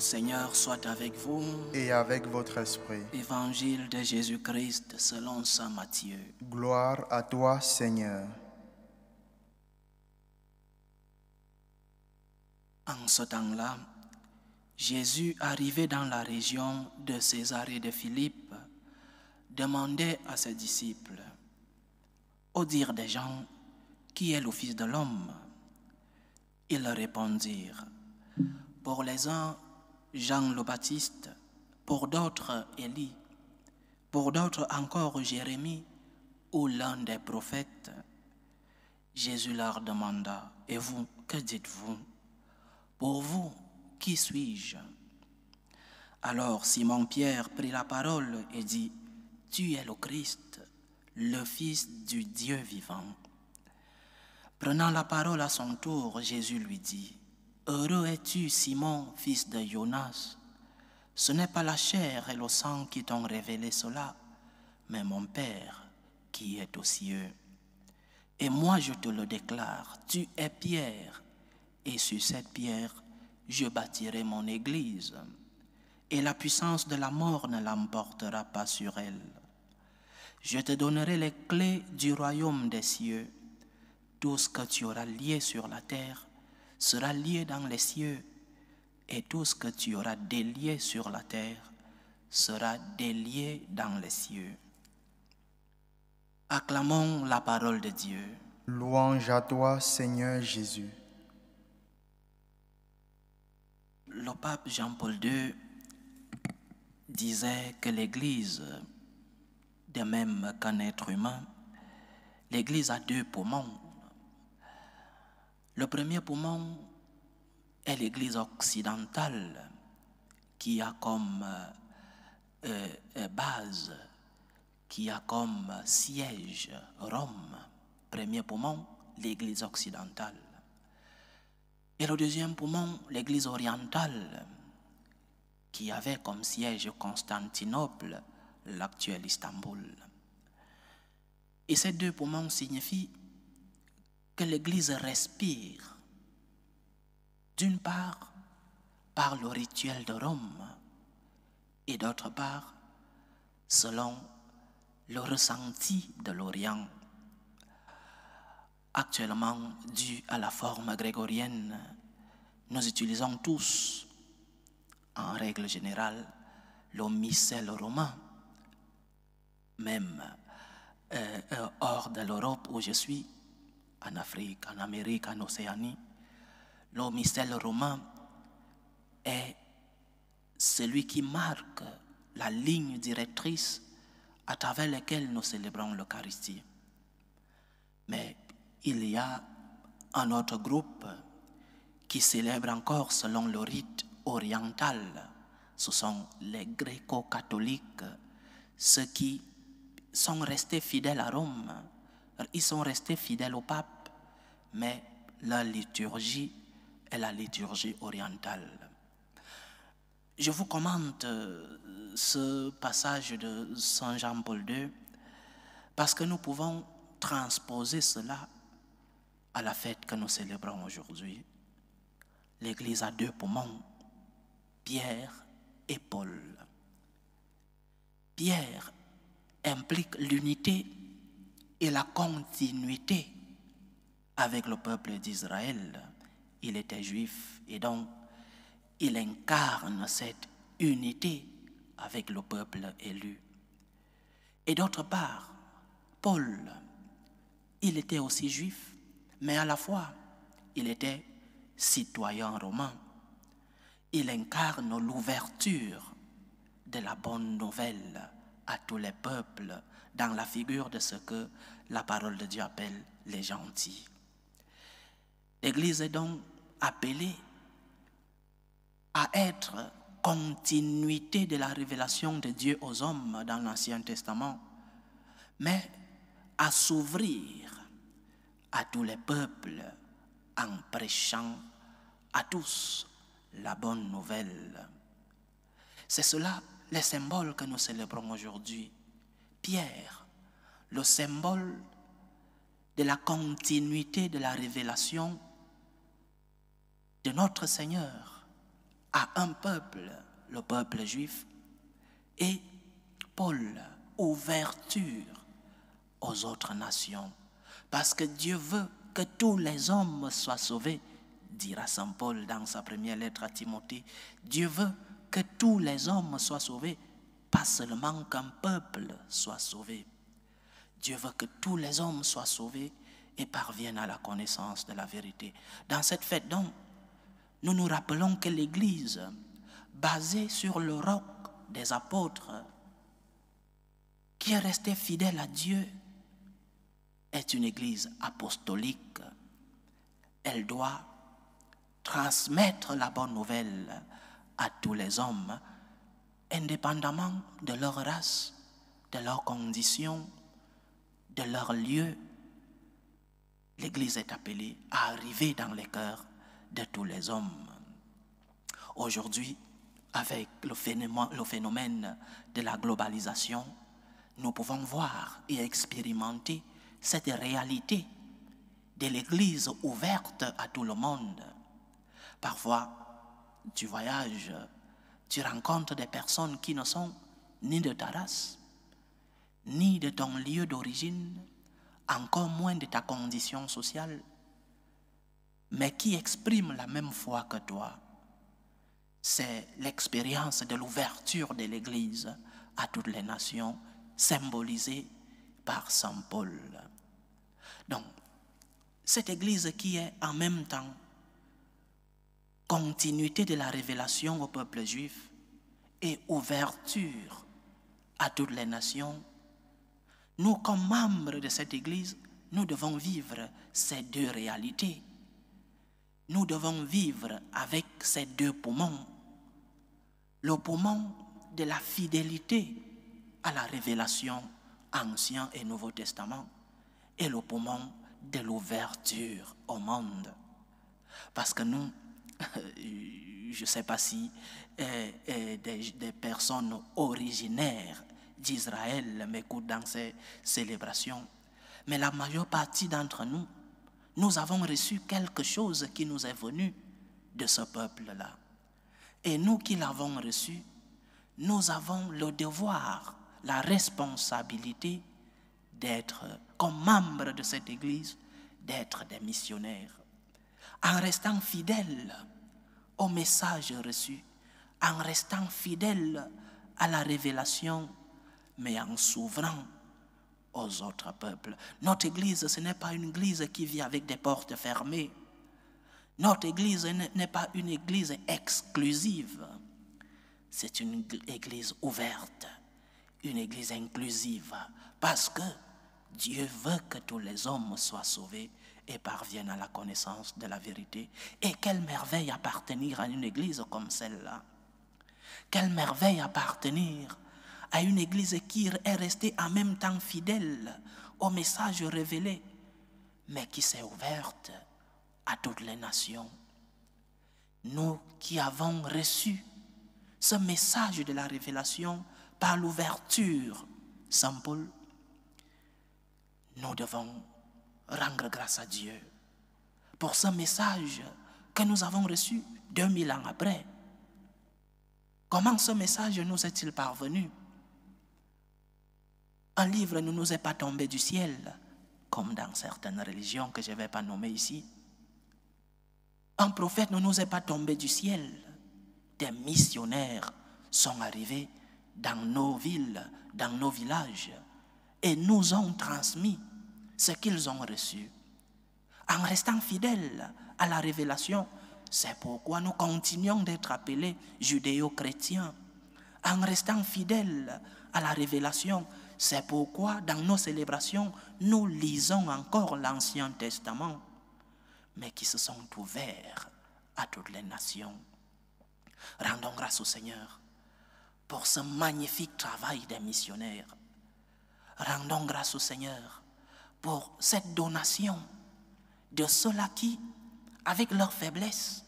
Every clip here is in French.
Seigneur soit avec vous. Et avec votre esprit. Évangile de Jésus-Christ selon saint Matthieu. Gloire à toi, Seigneur. En ce temps-là, Jésus, arrivé dans la région de Césarée de Philippe, demandait à ses disciples, au dire des gens, qui est le Fils de l'homme? Ils répondirent, pour les uns, Jean le Baptiste, pour d'autres, Élie, pour d'autres encore, Jérémie ou l'un des prophètes. Jésus leur demanda, et vous, que dites-vous? Pour vous, qui suis-je? Alors Simon-Pierre prit la parole et dit, tu es le Christ, le Fils du Dieu vivant. Prenant la parole à son tour, Jésus lui dit, heureux es-tu, Simon, fils de Jonas. Ce n'est pas la chair et le sang qui t'ont révélé cela, mais mon Père qui est aux cieux. Et moi je te le déclare, tu es Pierre, et sur cette pierre, je bâtirai mon église, et la puissance de la mort ne l'emportera pas sur elle. Je te donnerai les clés du royaume des cieux. Tout ce que tu auras lié sur la terre sera lié dans les cieux, et tout ce que tu auras délié sur la terre sera délié dans les cieux. Acclamons la parole de Dieu. Louange à toi, Seigneur Jésus. Le pape Jean-Paul II disait que l'Église, de même qu'un être humain, l'Église a deux poumons. Le premier poumon est l'Église occidentale qui a comme base, qui a comme siège Rome. Premier poumon, l'Église occidentale. Et le deuxième poumon, l'Église orientale, qui avait comme siège Constantinople, l'actuel Istanbul. Et ces deux poumons signifient que l'Église respire, d'une part, par le rituel de Rome, et d'autre part, selon le ressenti de l'Orient. Actuellement, dû à la forme grégorienne, nous utilisons tous, en règle générale, le missel romain, même hors de l'Europe où je suis, en Afrique, en Amérique, en Océanie. Le missel romain est celui qui marque la ligne directrice à travers laquelle nous célébrons l'Eucharistie. Mais il y a un autre groupe qui célèbre encore selon le rite oriental. Ce sont les gréco-catholiques, ceux qui sont restés fidèles à Rome. Ils sont restés fidèles au pape, mais leur liturgie est la liturgie orientale. Je vous commente ce passage de Saint Jean-Paul II parce que nous pouvons transposer cela à la fête que nous célébrons aujourd'hui. L'Église a deux poumons, Pierre et Paul. Pierre implique l'unité et la continuité avec le peuple d'Israël. Il était juif et donc il incarne cette unité avec le peuple élu. Et d'autre part, Paul, il était aussi juif, mais à la fois, il était citoyen romain. Il incarne l'ouverture de la bonne nouvelle à tous les peuples dans la figure de ce que la parole de Dieu appelle les gentils. L'Église est donc appelée à être continuité de la révélation de Dieu aux hommes dans l'Ancien Testament, mais à s'ouvrir à tous les peuples en prêchant à tous la bonne nouvelle. C'est cela les symboles que nous célébrons aujourd'hui. Pierre, le symbole de la continuité de la révélation de notre Seigneur à un peuple, le peuple juif, et Paul, ouverture aux autres nations. Parce que Dieu veut que tous les hommes soient sauvés, dira Saint Paul dans sa première lettre à Timothée. Dieu veut que tous les hommes soient sauvés, pas seulement qu'un peuple soit sauvé. Dieu veut que tous les hommes soient sauvés et parviennent à la connaissance de la vérité. Dans cette fête, donc, nous nous rappelons que l'Église, basée sur le roc des apôtres, qui est restée fidèle à Dieu, est une Église apostolique. Elle doit transmettre la bonne nouvelle à tous les hommes, indépendamment de leur race, de leurs conditions, de leur lieu. L'Église est appelée à arriver dans les cœurs de tous les hommes. Aujourd'hui, avec le phénomène de la globalisation, nous pouvons voir et expérimenter cette réalité de l'Église ouverte à tout le monde. Parfois, tu voyages, tu rencontres des personnes qui ne sont ni de ta race, ni de ton lieu d'origine, encore moins de ta condition sociale, mais qui expriment la même foi que toi. C'est l'expérience de l'ouverture de l'Église à toutes les nations, symbolisée par Saint Paul. Donc, cette Église qui est en même temps continuité de la révélation au peuple juif et ouverture à toutes les nations, nous, comme membres de cette Église, nous devons vivre ces deux réalités. Nous devons vivre avec ces deux poumons. Le poumon de la fidélité à la révélation Ancien et Nouveau Testament et le poumon de l'ouverture au monde. Parce que nous, je ne sais pas si des personnes originaires d'Israël m'écoutent dans ces célébrations, mais la majeure partie d'entre nous, nous avons reçu quelque chose qui nous est venu de ce peuple-là. Et nous qui l'avons reçu, nous avons le devoir, la responsabilité d'être, comme membres de cette Église, d'être des missionnaires. En restant fidèles au message reçu, en restant fidèles à la révélation, mais en s'ouvrant aux autres peuples. Notre Église, ce n'est pas une Église qui vit avec des portes fermées. Notre Église n'est pas une Église exclusive. C'est une Église ouverte, une Église inclusive, parce que Dieu veut que tous les hommes soient sauvés et parviennent à la connaissance de la vérité. Et quelle merveille appartenir à une Église comme celle-là. Quelle merveille appartenir à une Église qui est restée en même temps fidèle au message révélé, mais qui s'est ouverte à toutes les nations. Nous qui avons reçu ce message de la révélation par l'ouverture, Saint Paul, nous devons rendre grâce à Dieu pour ce message que nous avons reçu 2000 ans après. Comment ce message nous est-il parvenu? Un livre ne nous est pas tombé du ciel, comme dans certaines religions que je ne vais pas nommer ici. Un prophète ne nous est pas tombé du ciel. Des missionnaires sont arrivés dans nos villes, dans nos villages, et nous ont transmis ce qu'ils ont reçu. En restant fidèles à la révélation, c'est pourquoi nous continuons d'être appelés judéo-chrétiens. En restant fidèles à la révélation, c'est pourquoi dans nos célébrations, nous lisons encore l'Ancien Testament, mais qui se sont ouverts à toutes les nations. Rendons grâce au Seigneur pour ce magnifique travail des missionnaires. Rendons grâce au Seigneur pour cette donation de ceux-là qui, avec leur faiblesse,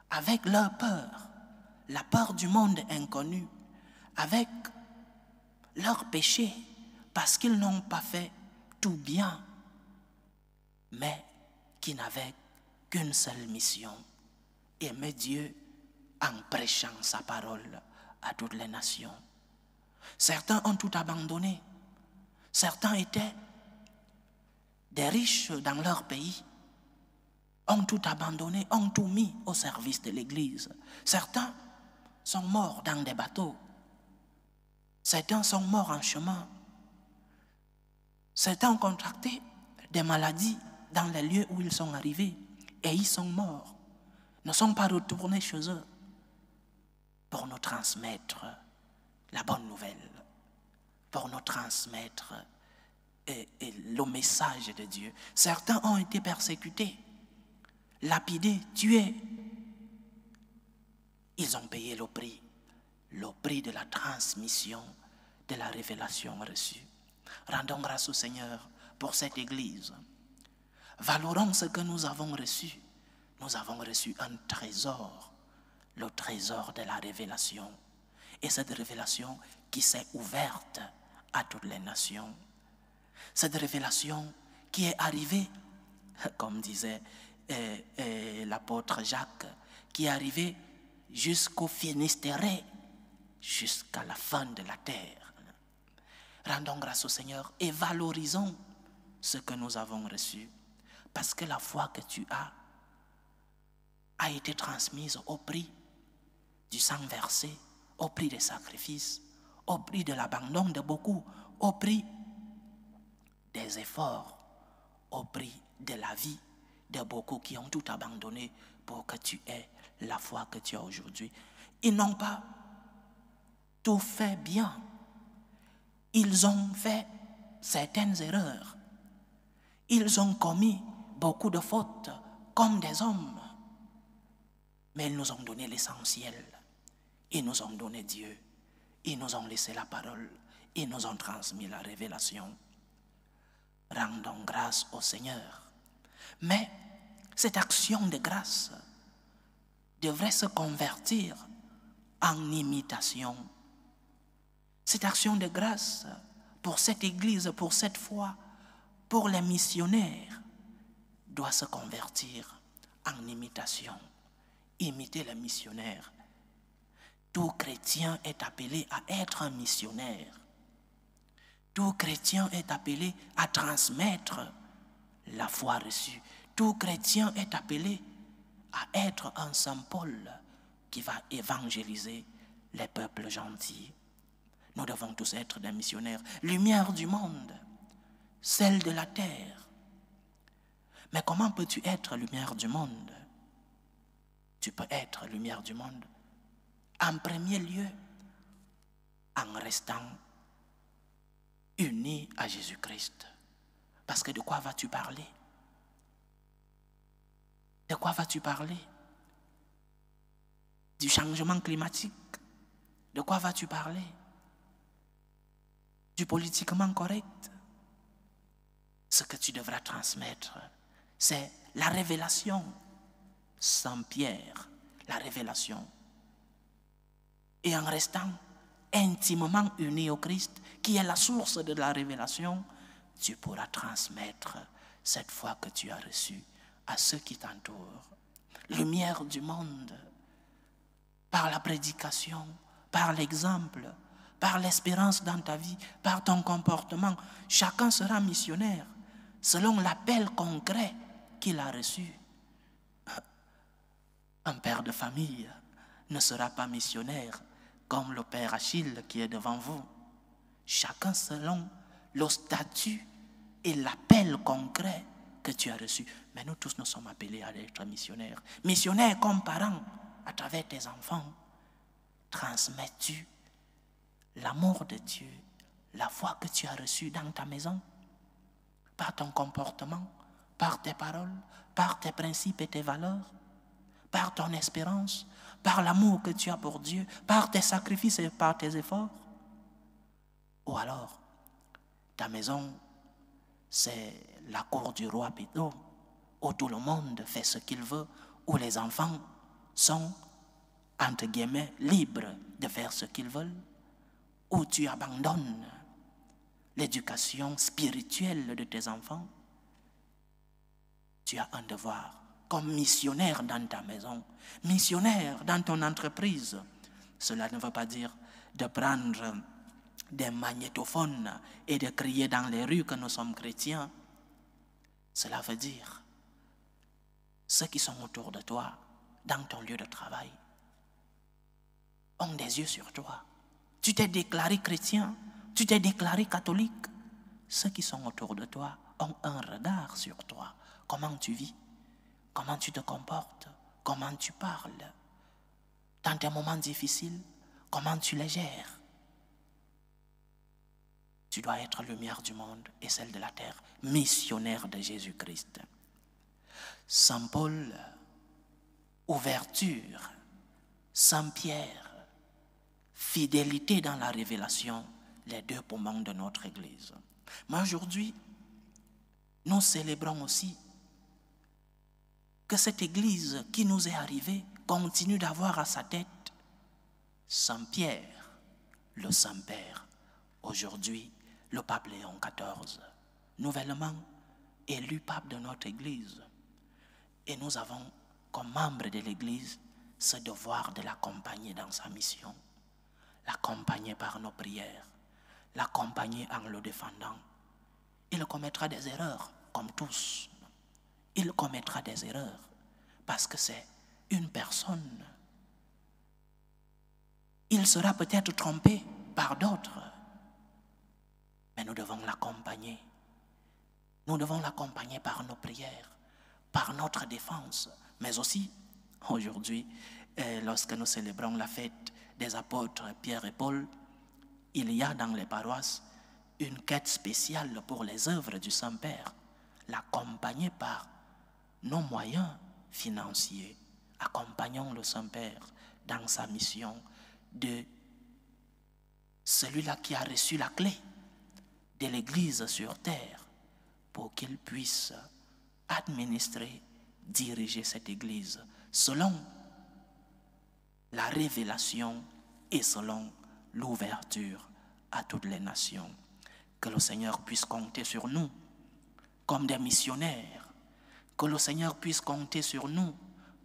avec leur peur, la peur du monde inconnu, avec leur péché, parce qu'ils n'ont pas fait tout bien, mais qui n'avaient qu'une seule mission, aimer Dieu en prêchant sa parole à toutes les nations. Certains ont tout abandonné. Certains étaient des riches dans leur pays, ont tout abandonné, ont tout mis au service de l'Église. Certains sont morts dans des bateaux. Certains sont morts en chemin. Certains ont contracté des maladies dans les lieux où ils sont arrivés et ils sont morts. Ne sont pas retournés chez eux pour nous transmettre la bonne nouvelle, pour nous transmettre le message de Dieu. Certains ont été persécutés, lapidés, tués. Ils ont payé le prix de la transmission de la révélation reçue. Rendons grâce au Seigneur pour cette Église. Valorons ce que nous avons reçu. Nous avons reçu un trésor, le trésor de la révélation. Et cette révélation qui s'est ouverte à toutes les nations. Cette révélation qui est arrivée, comme disait l'apôtre Jacques, qui est arrivée jusqu'au Finistéré, jusqu'à la fin de la terre. Rendons grâce au Seigneur et valorisons ce que nous avons reçu. Parce que la foi que tu as été transmise au prix du sang versé, au prix des sacrifices, au prix de l'abandon de beaucoup, au prix des efforts, au prix de la vie de beaucoup qui ont tout abandonné pour que tu aies la foi que tu as aujourd'hui. Ils n'ont pas tout fait bien. Ils ont fait certaines erreurs. Ils ont commis beaucoup de fautes comme des hommes. Mais ils nous ont donné l'essentiel. Ils nous ont donné Dieu. Ils nous ont laissé la parole. Ils nous ont transmis la révélation. Rendons grâce au Seigneur. Mais cette action de grâce devrait se convertir en imitation. Cette action de grâce pour cette Église, pour cette foi, pour les missionnaires, doit se convertir en imitation. Imiter les missionnaires. Tout chrétien est appelé à être un missionnaire. Tout chrétien est appelé à transmettre la foi reçue. Tout chrétien est appelé à être un Saint Paul qui va évangéliser les peuples gentils. Nous devons tous être des missionnaires, lumière du monde, celle de la terre. Mais comment peux-tu être lumière du monde? Tu peux être lumière du monde en premier lieu en restant uni à Jésus-Christ. Parce que de quoi vas-tu parler? De quoi vas-tu parler? Du changement climatique? De quoi vas-tu parler? Du politiquement correct? Ce que tu devras transmettre, c'est la révélation. Saint Pierre, la révélation. Et en restant intimement uni au Christ, qui est la source de la révélation, tu pourras transmettre cette foi que tu as reçue à ceux qui t'entourent. Lumière du monde, par la prédication, par l'exemple, par l'espérance dans ta vie, par ton comportement. Chacun sera missionnaire selon l'appel concret qu'il a reçu. Un père de famille ne sera pas missionnaire comme le père Achille qui est devant vous. Chacun selon le statut et l'appel concret que tu as reçu. Mais nous tous nous sommes appelés à être missionnaires. Missionnaires comme parents, à travers tes enfants. Transmets-tu l'amour de Dieu, la foi que tu as reçue dans ta maison, par ton comportement, par tes paroles, par tes principes et tes valeurs, par ton espérance, par l'amour que tu as pour Dieu, par tes sacrifices et par tes efforts? Ou alors, ta maison, c'est la cour du roi Pédo, où tout le monde fait ce qu'il veut, où les enfants sont, entre guillemets, libres de faire ce qu'ils veulent, où tu abandonnes l'éducation spirituelle de tes enfants. Tu as un devoir comme missionnaire dans ta maison, missionnaire dans ton entreprise. Cela ne veut pas dire de prendre des magnétophones et de crier dans les rues que nous sommes chrétiens. Cela veut dire ceux qui sont autour de toi, dans ton lieu de travail, ont des yeux sur toi. Tu t'es déclaré chrétien, tu t'es déclaré catholique. Ceux qui sont autour de toi ont un regard sur toi. Comment tu vis, comment tu te comportes, comment tu parles. Dans tes moments difficiles, comment tu les gères. Tu dois être lumière du monde et celle de la terre, missionnaire de Jésus-Christ. Saint Paul, ouverture. Saint Pierre, fidélité dans la révélation, les deux poumons de notre Église. Mais aujourd'hui, nous célébrons aussi que cette Église qui nous est arrivée continue d'avoir à sa tête Saint Pierre, le Saint-Père. Aujourd'hui, le pape Léon XIV, nouvellement élu pape de notre Église. Et nous avons, comme membres de l'Église, ce devoir de l'accompagner dans sa mission, l'accompagner par nos prières, l'accompagner en le défendant. Il commettra des erreurs, comme tous. Il commettra des erreurs, parce que c'est une personne. Il sera peut-être trompé par d'autres, mais nous devons l'accompagner. Nous devons l'accompagner par nos prières, par notre défense, mais aussi, aujourd'hui, lorsque nous célébrons la fête des apôtres Pierre et Paul, il y a dans les paroisses une quête spéciale pour les œuvres du Saint-Père, l'accompagner par nos moyens financiers. Accompagnons le Saint-Père dans sa mission de celui-là qui a reçu la clé de l'Église sur terre pour qu'il puisse administrer, diriger cette Église selon la révélation et selon l'ouverture à toutes les nations. Que le Seigneur puisse compter sur nous comme des missionnaires, que le Seigneur puisse compter sur nous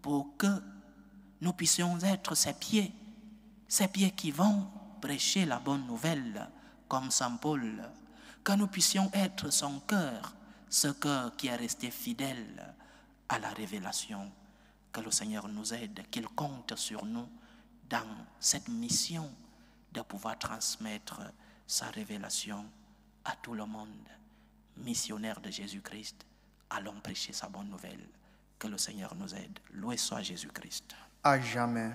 pour que nous puissions être ses pieds qui vont prêcher la bonne nouvelle comme Saint Paul, que nous puissions être son cœur, ce cœur qui est resté fidèle à la révélation. Que le Seigneur nous aide, qu'il compte sur nous dans cette mission de pouvoir transmettre sa révélation à tout le monde. Missionnaire de Jésus-Christ, allons prêcher sa bonne nouvelle. Que le Seigneur nous aide. Loué soit Jésus-Christ. À jamais.